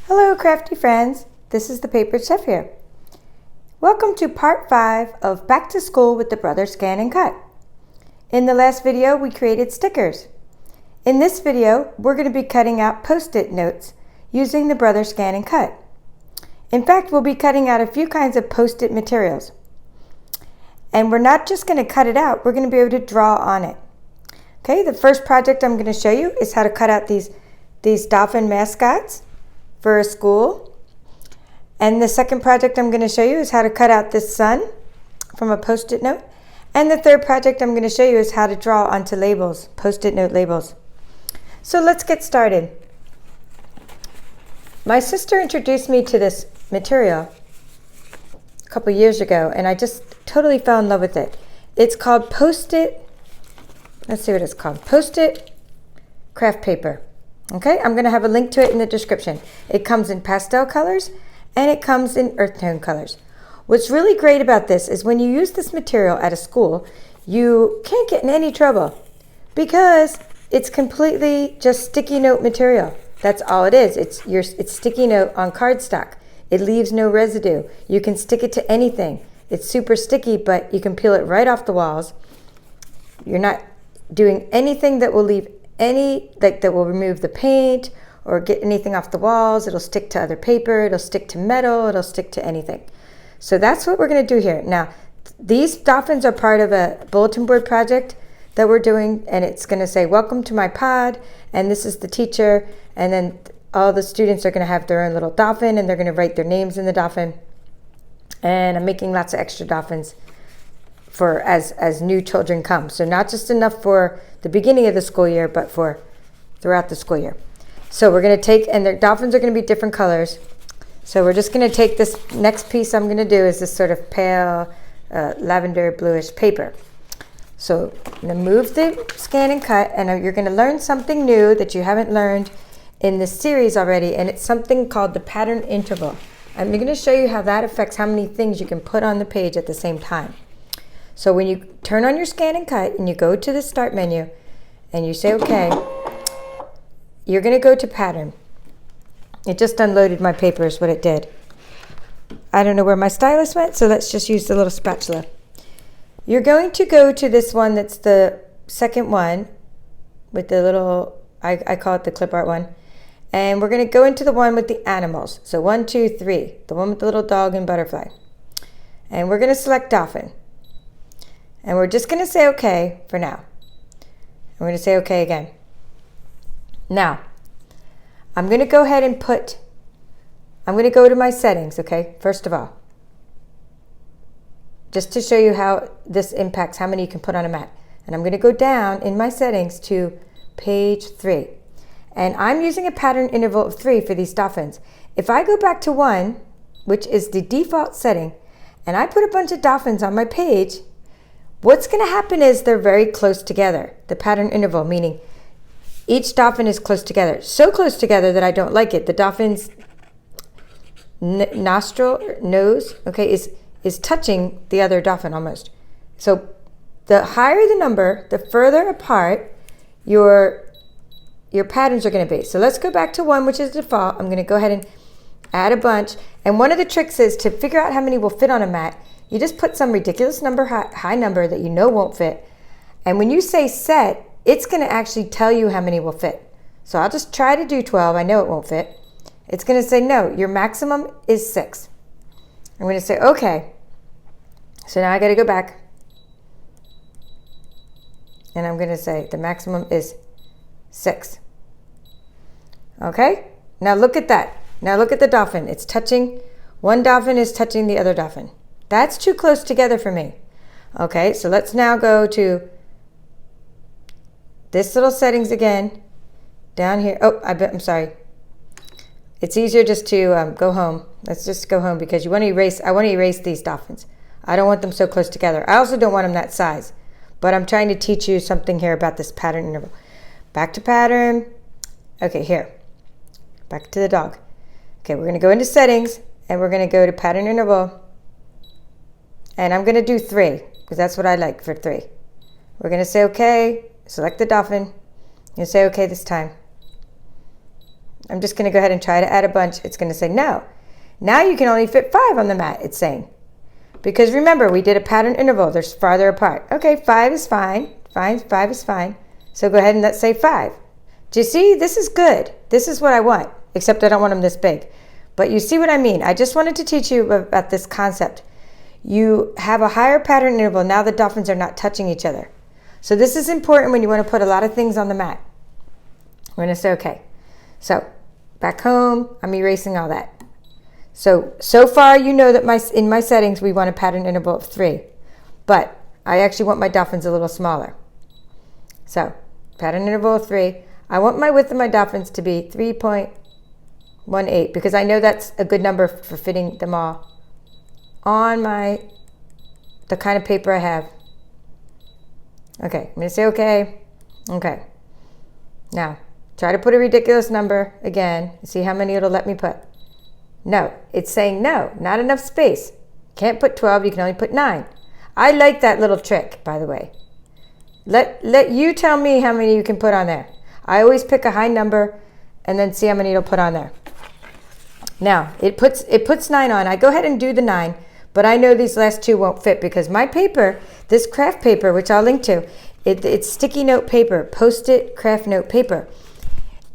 Hello crafty friends, this is the Paper Chef here. Welcome to part 5 of Back to School with the Brother ScanNCut. In the last video we created stickers. In this video we're going to be cutting out PostIt notes using the Brother ScanNCut. In fact, we'll be cutting out a few kinds of PostIt materials. And we're not just going to cut it out, we're going to be able to draw on it. Okay, the first project I'm going to show you is how to cut out these dolphin mascots for a school. And the second project I'm going to show you is how to cut out this sun from a Post-it note. And the third project I'm going to show you is how to draw onto labels, Post-it note labels. So let's get started. My sister introduced me to this material a couple years ago, and I just totally fell in love with it. It's called PostIt. Let's see what it's called. PostIt craft paper. Okay, I'm going to have a link to it in the description. It comes in pastel colors and it comes in earth tone colors. What's really great about this is when you use this material at a school, you can't get in any trouble because it's completely just sticky note material. That's all it is. It's sticky note on cardstock. It leaves no residue. You can stick it to anything. It's super sticky, but you can peel it right off the walls. You're not doing anything that will leave that will remove the paint or get anything off the walls. It'll stick to other paper, it'll stick to metal, it'll stick to anything. So that's what we're going to do here. Now, these dolphins are part of a bulletin board project that we're doing, and it's going to say, "Welcome to my pod," and this is the teacher, and then all the students are going to have their own little dolphin, and they're going to write their names in the dolphin. And I'm making lots of extra dolphins for as new children come. So not just enough for the beginning of the school year, but for throughout the school year. So we're going to take, and the dolphins are going to be different colors. So we're just going to take this next piece I'm going to do is this sort of pale lavender bluish paper. So I'm going to move the ScanNCut, and you're going to learn something new that you haven't learned in this series already, and it's something called the pattern interval. I'm going to show you how that affects how many things you can put on the page at the same time. So when you turn on your ScanNCut and you go to the Start menu and you say OK, you're going to go to Pattern. It just unloaded my paper is what it did. I don't know where my stylus went, so let's just use the little spatula. You're going to go to this one that's the second one with the little, I call it the clip art one. And we're going to go into the one with the animals. So 1, 2, 3, the one with the little dog and butterfly. And we're going to select Dolphin. And we're just going to say OK for now. And we're going to say OK again. Now, I'm going to go ahead and I'm going to go to my settings, okay, first of all. Just to show you how this impacts how many you can put on a mat. And I'm going to go down in my settings to page 3. And I'm using a pattern interval of 3 for these dolphins. If I go back to 1, which is the default setting, and I put a bunch of dolphins on my page, what's going to happen is they're very close together. The pattern interval, meaning each dolphin is close together. So close together that I don't like it. The dolphin's nose, okay, is touching the other dolphin almost. So the higher the number, the further apart your patterns are going to be. So let's go back to 1, which is default. I'm going to go ahead and add a bunch. And one of the tricks is to figure out how many will fit on a mat. You just put some ridiculous number, high number that you know won't fit. And when you say set, it's going to actually tell you how many will fit. So I'll just try to do 12. I know it won't fit. It's going to say, no, your maximum is 6. I'm going to say, OK. So now I got to go back. And I'm going to say the maximum is 6. OK? Now look at that. Now look at the dolphin. It's touching. One dolphin is touching the other dolphin. That's too close together for me. Okay, so let's now go to this little settings again. Down here. Oh, I'm sorry. It's easier just to go home. Let's just go home because I want to erase these dolphins. I don't want them so close together. I also don't want them that size. But I'm trying to teach you something here about this pattern interval. Back to pattern. Okay, here. Back to the dog. Okay, we're going to go into settings and we're going to go to pattern interval. And I'm going to do 3 because that's what I like for 3. We're going to say OK, select the dolphin, and say OK this time. I'm just going to go ahead and try to add a bunch. It's going to say no. Now you can only fit 5 on the mat, it's saying. Because remember, we did a pattern interval. They're farther apart. Okay, 5 is fine. Fine, 5 is fine. So go ahead and let's say 5. Do you see? This is good. This is what I want, except I don't want them this big. But you see what I mean? I just wanted to teach you about this concept. You have a higher pattern interval. Now the dolphins are not touching each other. So this is important when you want to put a lot of things on the mat. We're going to say okay. So back home, I'm erasing all that. So far you know that in my settings we want a pattern interval of 3. But I actually want my dolphins a little smaller. So pattern interval of 3. I want my width of my dolphins to be 3.18 because I know that's a good number for fitting them all on the kind of paper I have. Okay, I'm going to say okay. Okay. Now, try to put a ridiculous number again and see how many it'll let me put. No, it's saying no, not enough space. Can't put 12, you can only put 9. I like that little trick, by the way. Let you tell me how many you can put on there. I always pick a high number and then see how many it'll put on there. Now, it puts 9 on. I go ahead and do the 9, but I know these last 2 won't fit because my paper, this craft paper, which I'll link to, it's sticky note paper, PostIt craft note paper.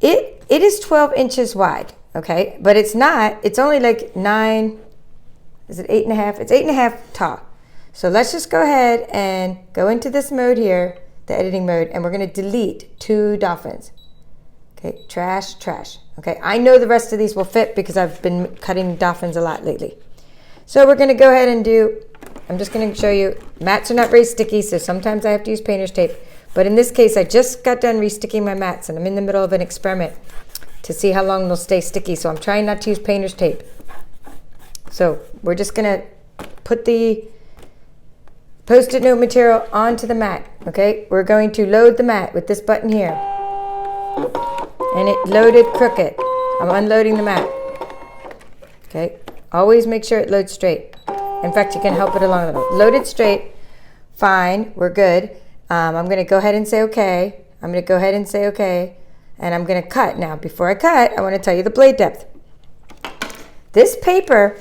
It is 12 inches wide, okay? But it's not. It's only like 9, is it 8.5? It's 8.5 tall. So let's just go ahead and go into this mode here, the editing mode, and we're going to delete 2 dolphins. Okay, trash, trash. Okay, I know the rest of these will fit because I've been cutting dolphins a lot lately. So we're going to go ahead and I'm just going to show you, mats are not very sticky, so sometimes I have to use painter's tape. But in this case, I just got done resticking my mats, and I'm in the middle of an experiment to see how long they'll stay sticky. So I'm trying not to use painter's tape. So we're just going to put the Post-it note material onto the mat. Okay, we're going to load the mat with this button here. And it loaded crooked. I'm unloading the mat. Okay, always make sure it loads straight. In fact, you can help it along a little. Load it straight. Fine, we're good. I'm going to go ahead and say okay. I'm going to go ahead and say okay. And I'm going to cut. Now, before I cut, I want to tell you the blade depth. This paper,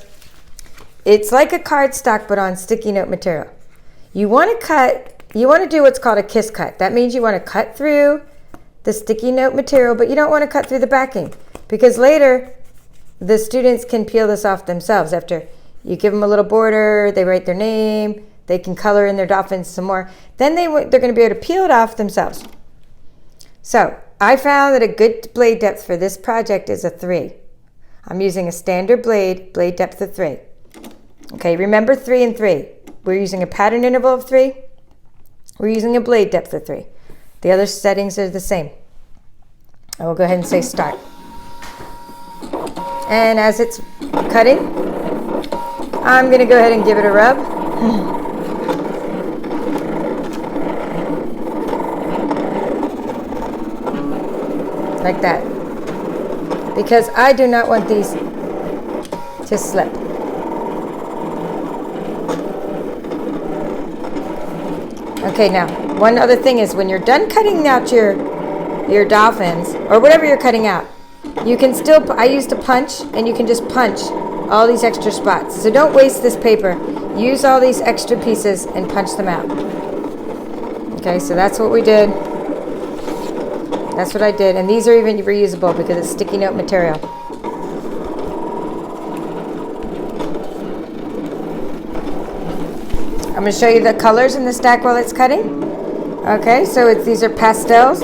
it's like a cardstock but on sticky note material. You want to do what's called a kiss cut. That means you want to cut through the sticky note material, but you don't want to cut through the backing because later the students can peel this off themselves. After you give them a little border, they write their name, they can color in their dolphins some more. Then they're going to be able to peel it off themselves. So I found that a good blade depth for this project is a 3. I'm using a standard blade depth of 3. Okay, remember 3 and 3. We're using a pattern interval of 3. We're using a blade depth of 3. The other settings are the same. I will go ahead and say start. And as it's cutting, I'm going to go ahead and give it a rub. Like that. Because I do not want these to slip. Okay, now, one other thing is when you're done cutting out your dolphins, or whatever you're cutting out, you can still, I used a punch, and you can just punch all these extra spots. So don't waste this paper. Use all these extra pieces and punch them out. Okay, so that's what we did. That's what I did. And these are even reusable because it's sticky note material. I'm going to show you the colors in the stack while it's cutting. Okay, so these are pastels.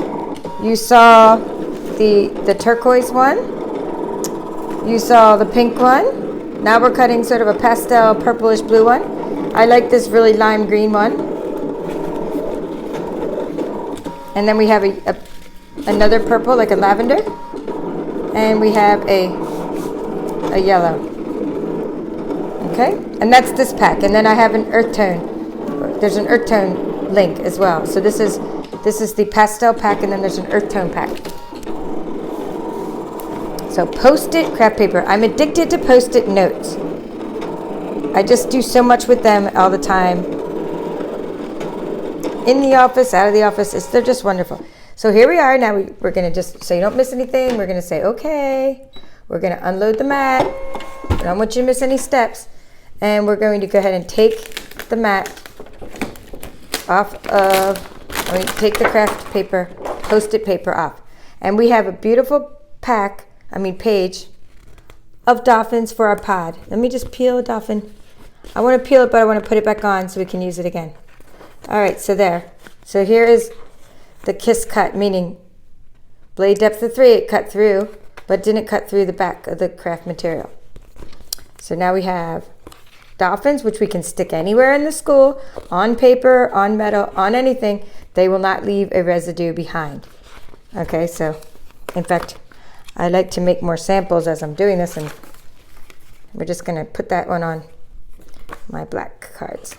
You saw the turquoise one. You saw the pink one. Now we're cutting sort of a pastel purplish blue one. I like this really lime green one. And then we have another purple, like a lavender. And we have a yellow. Okay, and that's this pack. And then I have an earth tone. There's an earth tone link as well. So this is the pastel pack, and then there's an earth tone pack. So Post-it craft paper. I'm addicted to Post-it notes. I just do so much with them all the time. In the office, out of the office, they're just wonderful. So here we are. Now we're going to just, so you don't miss anything, we're going to say, okay. We're going to unload the mat. I don't want you to miss any steps. And we're going to go ahead and take the mat off of, I'm going to take the craft paper, Post-it paper off. And we have a beautiful page of dolphins for our pod. Let me just peel a dolphin. I want to peel it, but I want to put it back on so we can use it again. All right, so there. So here is the kiss cut, meaning blade depth of 3, it cut through, but didn't cut through the back of the craft material. So now we have dolphins, which we can stick anywhere in the school, on paper, on metal, on anything. They will not leave a residue behind. Okay, so in fact, I like to make more samples as I'm doing this, and we're just going to put that one on my black cards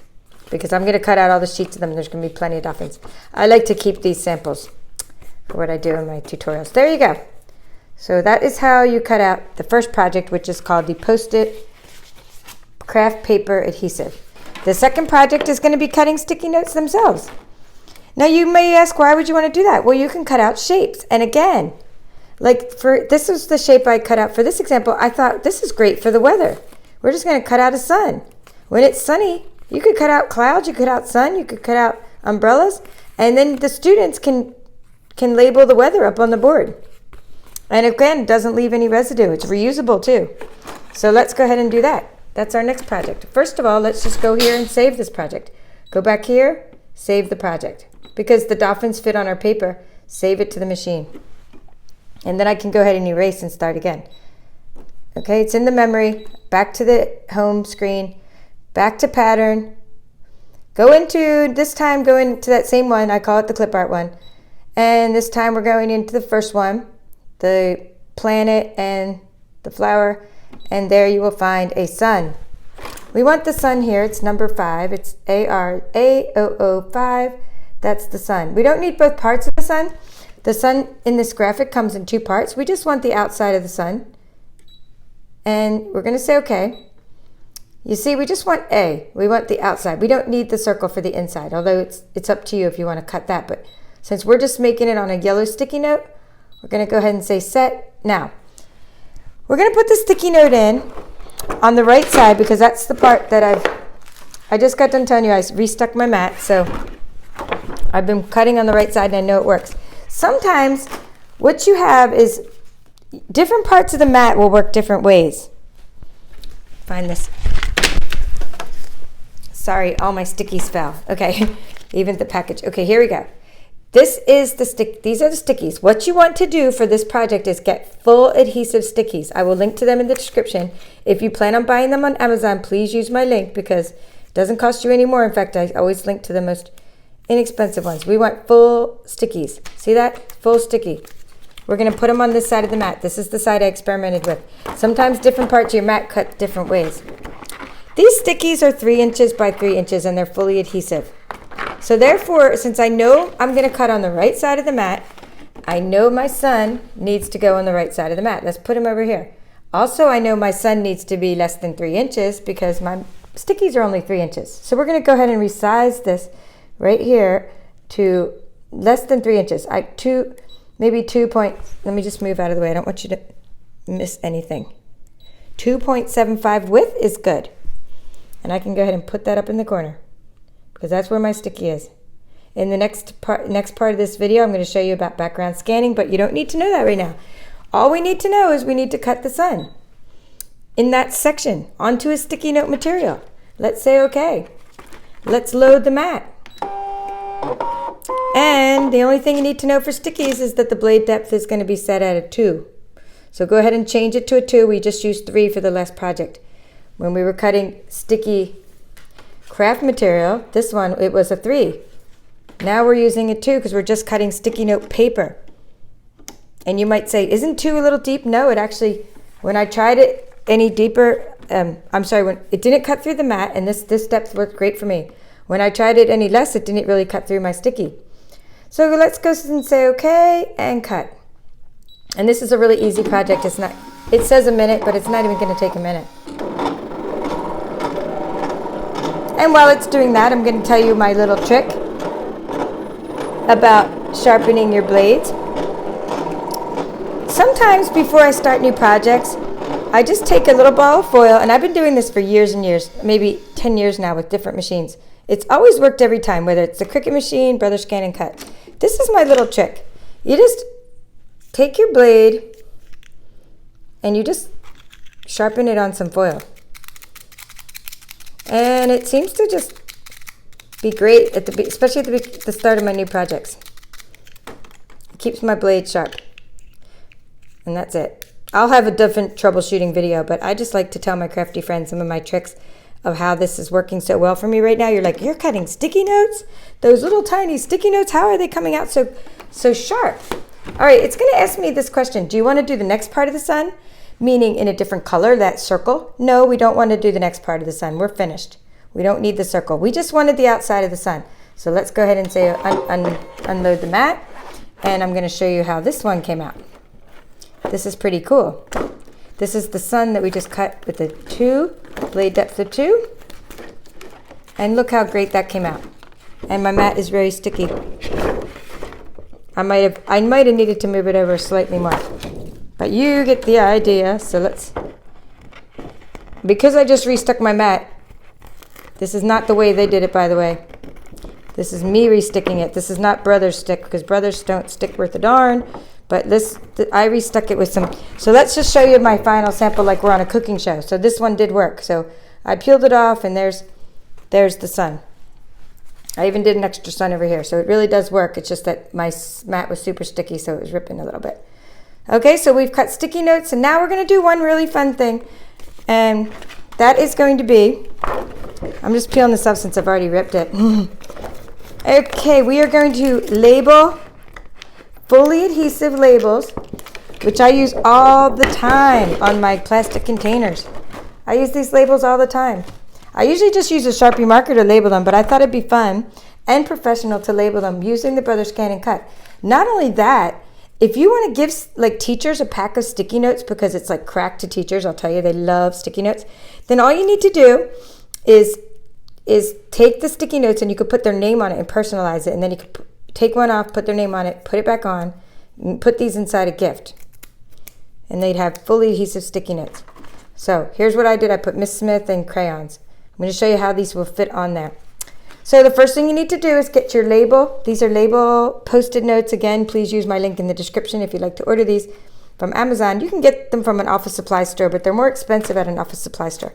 because I'm going to cut out all the sheets of them. There's going to be plenty of dolphins. I like to keep these samples for what I do in my tutorials. There you go. So that is how you cut out the first project, which is called the Post-it craft paper adhesive. The second project is going to be cutting sticky notes themselves. Now you may ask, why would you want to do that? Well, you can cut out shapes. And again, like this was the shape I cut out for this example. I thought this is great for the weather. We're just going to cut out a sun. When it's sunny, you could cut out clouds, you could cut out sun, you could cut out umbrellas, and then the students can label the weather up on the board. And again, it doesn't leave any residue. It's reusable too. So let's go ahead and do that. That's our next project. First of all, let's just go here and save this project. Go back here, save the project. Because the dolphins fit on our paper, save it to the machine. And then I can go ahead and erase and start again. Okay, it's in the memory. Back to the home screen. Back to pattern. Go into that same one. I call it the clip art one. And this time we're going into the first one, the planet and the flower. And there you will find a sun. We want the sun here. It's number 5. It's A0005. That's the sun. We don't need both parts of the sun. The sun in this graphic comes in 2 parts. We just want the outside of the sun. And we're going to say okay. You see, we just want A. We want the outside. We don't need the circle for the inside, although it's up to you if you want to cut that. But since we're just making it on a yellow sticky note, we're going to go ahead and say set. Now, we're going to put the sticky note in on the right side because that's the part that I just got done telling you I restuck my mat. So I've been cutting on the right side and I know it works. Sometimes what you have is different parts of the mat will work different ways. Find this. Sorry, all my stickies fell. Okay, even the package. Okay, here we go. This is the stick. These are the stickies. What you want to do for this project is get full adhesive stickies. I will link to them in the description. If you plan on buying them on Amazon, please use my link because it doesn't cost you any more. In fact, I always link to the most inexpensive ones. We want full stickies. See that? Full sticky. We're going to put them on this side of the mat. This is the side I experimented with. Sometimes different parts of your mat cut different ways. These stickies are 3 inches by 3 inches and they're fully adhesive. So therefore, since I know I'm going to cut on the right side of the mat, I know my sun needs to go on the right side of the mat. Let's put him over here. Also, I know my sun needs to be less than 3 inches because my stickies are only 3 inches. So we're going to go ahead and resize this right here to less than 3 inches. Maybe 2 point, let me just move out of the way. I don't want you to miss anything. 2.75 width is good. And I can go ahead and put that up in the corner because that's where my sticky is. In the next part of this video, I'm going to show you about background scanning, but you don't need to know that right now. All we need to know is we need to cut the sun in that section onto a sticky note material. Let's say okay. Let's load the mat. And the only thing you need to know for stickies is that the blade depth is going to be set at a 2. So go ahead and change it to a 2. We just used 3 for the last project. When we were cutting sticky craft material, this one, it was a 3. Now we're using a 2 because we're just cutting sticky note paper. And you might say, isn't 2 a little deep? No, it actually, when I tried it any deeper, when it didn't cut through the mat, and this depth worked great for me. When I tried it any less, it didn't really cut through my sticky. So let's go and say okay and cut. And this is a really easy project. It says a minute, but it's not even going to take a minute. And while it's doing that, I'm going to tell you my little trick about sharpening your blades. Sometimes before I start new projects, I just take a little ball of foil, and I've been doing this for years and years, maybe 10 years now with different machines. It's always worked every time, whether it's the Cricut machine, Brother ScanNCut. This is my little trick. You just take your blade and you just sharpen it on some foil. And it seems to just be great, especially at the start of my new projects. It keeps my blade sharp. And that's it. I'll have a different troubleshooting video, but I just like to tell my crafty friends some of my tricks of how this is working so well for me right now. You're like, you're cutting sticky notes? Those little tiny sticky notes, how are they coming out so sharp? All right, it's going to ask me this question. Do you want to do the next part of the sun? Meaning in a different color, that circle? No, we don't want to do the next part of the sun. We're finished. We don't need the circle. We just wanted the outside of the sun. So let's go ahead and say unload the mat. And I'm going to show you how this one came out. This is pretty cool. This is the sun that we just cut with the 2, blade depth of 2. And look how great that came out. And my mat is very sticky. I might have needed to move it over slightly more. But you get the idea. So because I just restuck my mat, this is not the way they did it, by the way. This is me resticking it. This is not Brother's stick, because Brothers don't stick worth a darn. But I restuck it with some. So let's just show you my final sample like we're on a cooking show. So this one did work. So I peeled it off, and there's the sun. I even did an extra sun over here. So it really does work. It's just that my mat was super sticky, so it was ripping a little bit. Okay, so we've cut sticky notes, and now we're going to do one really fun thing. And that is going to be, I'm just peeling this off since I've already ripped it. Okay, we are going to label fully adhesive labels, which I use all the time on my plastic containers. I use these labels all the time. I usually just use a Sharpie marker to label them, but I thought it'd be fun and professional to label them using the Brother ScanNCut. Not only that, if you want to give like teachers a pack of sticky notes, because it's like crack to teachers, I'll tell you, they love sticky notes, then all you need to do is take the sticky notes, and you could put their name on it and personalize it, and then you could take one off, put their name on it, put it back on, and put these inside a gift. And they'd have fully adhesive sticky notes. So here's what I did. I put Miss Smith and crayons. I'm going to show you how these will fit on there. So the first thing you need to do is get your label. These are label Post-it notes. Again, please use my link in the description if you'd like to order these from Amazon. You can get them from an office supply store, but they're more expensive at an office supply store.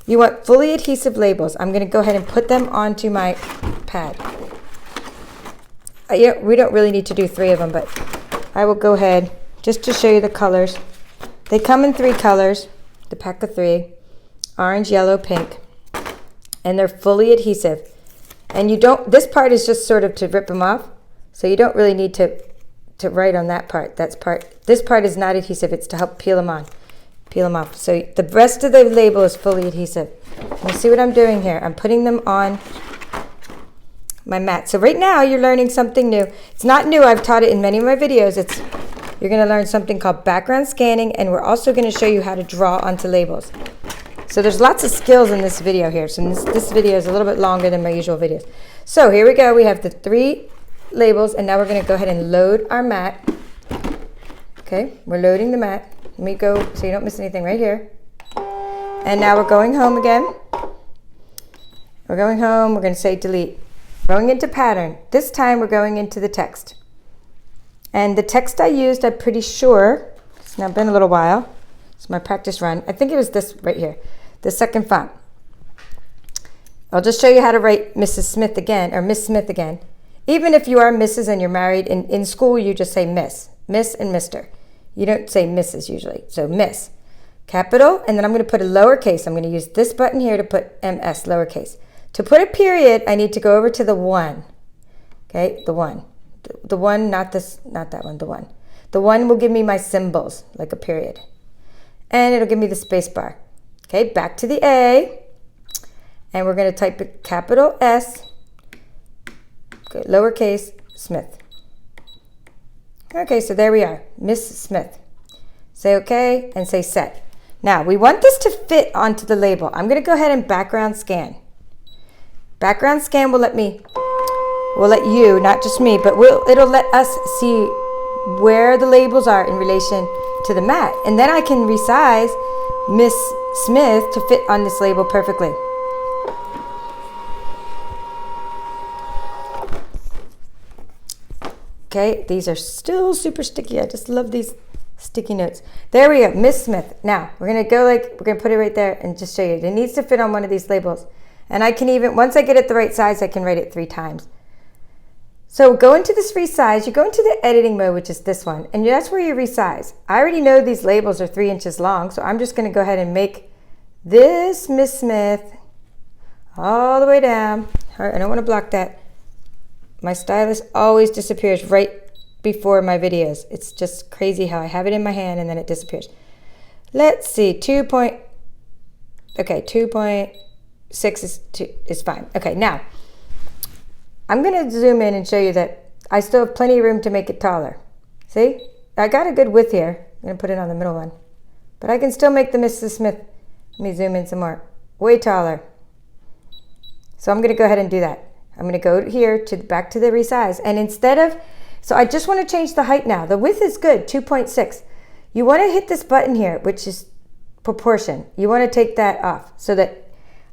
You want fully adhesive labels. I'm going to go ahead and put them onto my pad. We don't really need to do 3 of them, but I will go ahead just to show you the colors. They come in 3 colors, the pack of 3, orange, yellow, pink, and they're fully adhesive. And this part is just sort of to rip them off, so you don't really need to write on that part. This part is not adhesive, it's to help peel them off. So the rest of the label is fully adhesive. You see what I'm doing here? I'm putting them on my mat. So right now you're learning something new. It's not new, I've taught it in many of my videos. You're going to learn something called background scanning, and we're also going to show you how to draw onto labels. So there's lots of skills in this video here. So this video is a little bit longer than my usual videos. So here we go. We have the 3 labels, and now we're going to go ahead and load our mat. Okay, we're loading the mat. Let me go so you don't miss anything right here. And now we're going home again. We're going home. We're going to say delete. Going into pattern. This time we're going into the text. And the text I used, I'm pretty sure, it's now been a little while. It's my practice run. I think it was this right here, the second font. I'll just show you how to write Mrs. Smith again, or Miss Smith again. Even if you are Mrs. and you're married, in school you just say Miss and Mr. You don't say Mrs. usually, so Miss. Capital, and then I'm going to put a lowercase. I'm going to use this button here to put MS, lowercase. To put a period, I need to go over to the 1. Okay, the 1. The 1, not that one, the 1. The 1 will give me my symbols, like a period. And it'll give me the space bar. Okay, back to the A. And we're going to type a capital S, lowercase, Smith. Okay, so there we are, Miss Smith. Say OK and say set. Now, we want this to fit onto the label. I'm going to go ahead and background scan. Background scan will let me we'll let you, not just me, but it'll let us see where the labels are in relation to the mat. And then I can resize Miss Smith to fit on this label perfectly. Okay, these are still super sticky. I just love these sticky notes. There we go, Miss Smith. Now, we're gonna put it right there and just show you. It needs to fit on one of these labels. And I can even, once I get it the right size, I can write it 3 times. So go into this resize, you go into the editing mode, which is this one, and that's where you resize. I already know these labels are 3 inches long, so I'm just gonna go ahead and make this Miss Smith all the way down. All right, I don't wanna block that. My stylus always disappears right before my videos. It's just crazy how I have it in my hand and then it disappears. Let's see, 2.6 is fine. Okay, now, I'm gonna zoom in and show you that I still have plenty of room to make it taller. See, I got a good width here. I'm gonna put it on the middle one. But I can still make the Mrs. Smith, let me zoom in some more, way taller. So I'm gonna go ahead and do that. I'm gonna go here back to the resize, and instead of, so I just wanna change the height now. The width is good, 2.6. You wanna hit this button here, which is proportion. You wanna take that off so that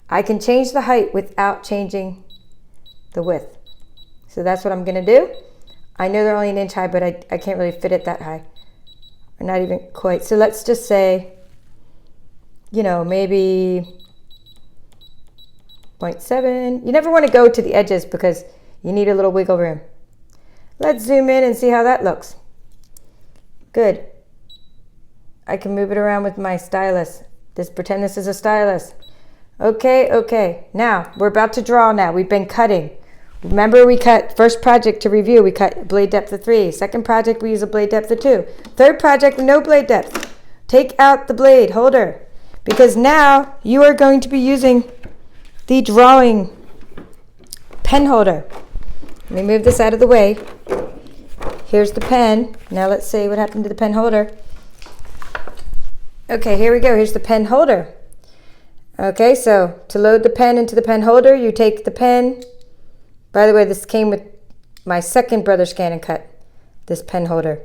I can change the height without changing the width. So that's what I'm gonna do. I know they're only 1 inch high, but I can't really fit it that high. Or not even quite. So let's just say, you know, maybe 0.7. You never want to go to the edges because you need a little wiggle room. Let's zoom in and see how that looks. Good. I can move it around with my stylus. Pretend this is a stylus. Okay. Now, we're about to draw now. We've been cutting. Remember, we cut, first project to review, we cut blade depth of 3. Second project, we use a blade depth of 2. Third project, no blade depth. Take out the blade holder because now you are going to be using the drawing pen holder. Let me move this out of the way. Here's the pen. Now let's see what happened to the pen holder. Okay, here we go. Here's the pen holder. Okay, so to load the pen into the pen holder, you take the pen. By the way, this came with my second Brother ScanNCut, this pen holder.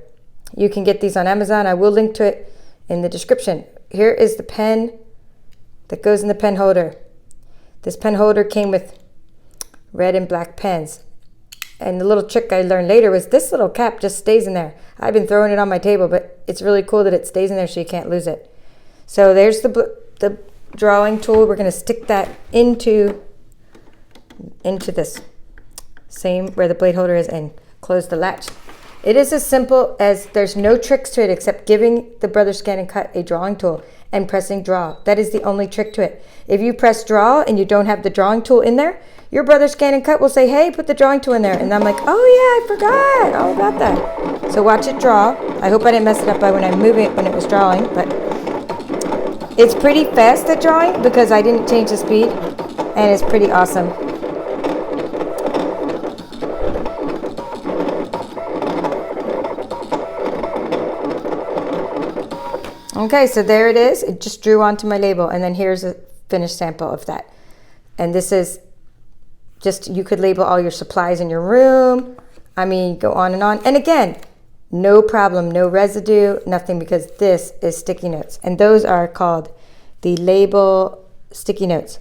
You can get these on Amazon. I will link to it in the description. Here is the pen that goes in the pen holder. This pen holder came with red and black pens. And the little trick I learned later was this little cap just stays in there. I've been throwing it on my table, but it's really cool that it stays in there so you can't lose it. So there's the drawing tool. We're going to stick that into this same where the blade holder is and close the latch. It is as simple as, there's no tricks to it except giving the Brother ScanNCut a drawing tool and pressing draw. That is the only trick to it. If you press draw and you don't have the drawing tool in there, your Brother ScanNCut will say, hey, put the drawing tool in there. And I'm like, oh yeah, I forgot all about that. So watch it draw. I hope I didn't mess it up by when I move it when it was drawing, but it's pretty fast at drawing because I didn't change the speed, and it's pretty awesome. Okay, so there it is. It just drew onto my label, and then here's a finished sample of that. And this is just, you could label all your supplies in your room. I mean, go on. And again, no problem, no residue, nothing, because this is sticky notes. And those are called the label sticky notes.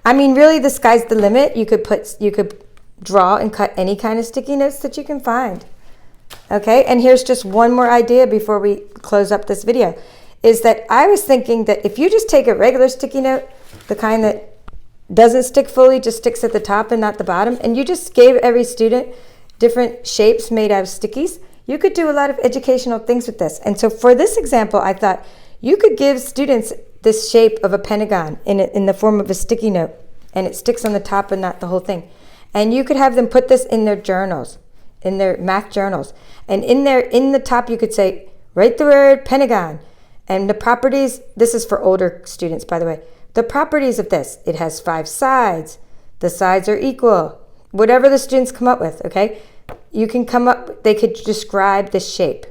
I mean, really, the sky's the limit. You could draw and cut any kind of sticky notes that you can find. Okay, and here's just one more idea before we close up this video. Is that I was thinking that if you just take a regular sticky note, the kind that doesn't stick fully, just sticks at the top and not the bottom, and you just gave every student different shapes made out of stickies, you could do a lot of educational things with this. And so for this example, I thought you could give students this shape of a pentagon in the form of a sticky note, and it sticks on the top and not the whole thing. And you could have them put this in their journals, in their math journals. And in the top, you could say, write the word pentagon. And the properties, this is for older students, by the way. The properties of this, it has 5 sides. The sides are equal. Whatever the students come up with, okay? You can come up, they could describe the shape.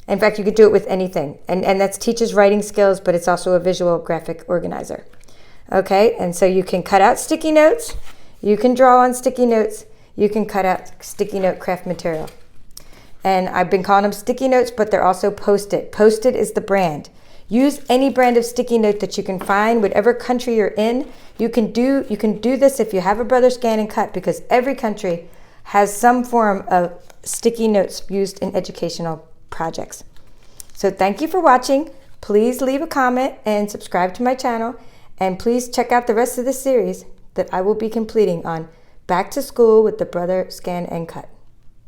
In fact, you could do it with anything. And that teaches writing skills, but it's also a visual graphic organizer. Okay, and so you can cut out sticky notes. You can draw on sticky notes. you can cut out sticky note craft material. And I've been calling them sticky notes, but they're also PostIt. PostIt is the brand. Use any brand of sticky note that you can find, whatever country you're in. You can do this if you have a Brother ScanNCut, because every country has some form of sticky notes used in educational projects. So thank you for watching. Please leave a comment and subscribe to my channel. And please check out the rest of the series that I will be completing on Back to School with the Brother ScanNCut.